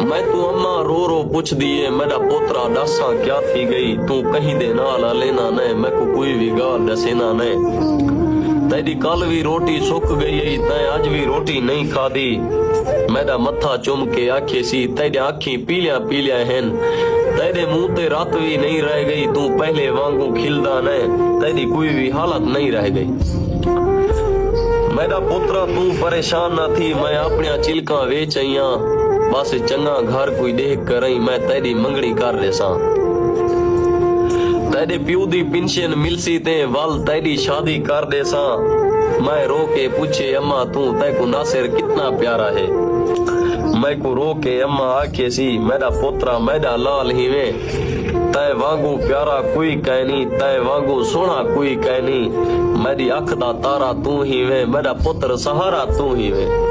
मैं तू अम्मा रो रो पुछ दिए मेरा पोतरा दसा क्या थी गई तू कहीं दे नाल लेना ने मैं को कोई भी गाल दसेना ने तेरी कल भी रोटी सुक गई तै अज भी रोटी नहीं खादी मेरा मत्था चुम के आखे सी तेरे आखी पीलिया पीलिया हैं तेरे मुंह ते रात भी नहीं रह गई तू पहले वांगू खिलदा ने तेरी कोई भी हालत नहीं रह गई मेरा पुत्रा तू परेशान ना थी मैं अपने चिलका वेच आईया बस चंगा घर कोई देख कर आई मैं तेरी मंगनी कर रेसा तेरे प्यू दी पेंशन मिलसी ते वल तेरी शादी कर देसा मैं रो के पूछे अम्मा तू तेको नासिर कितना प्यारा है मैं को रो के अम्मा आखे सी मेरा पुत्रा मेरा लाल ही वे तै वांगू प्यारा कोई कहनी तै वांगू सोना कोई कहनी मेरी अख दा तारा तू ही वे मेरा पुत्र सहारा तू ही वे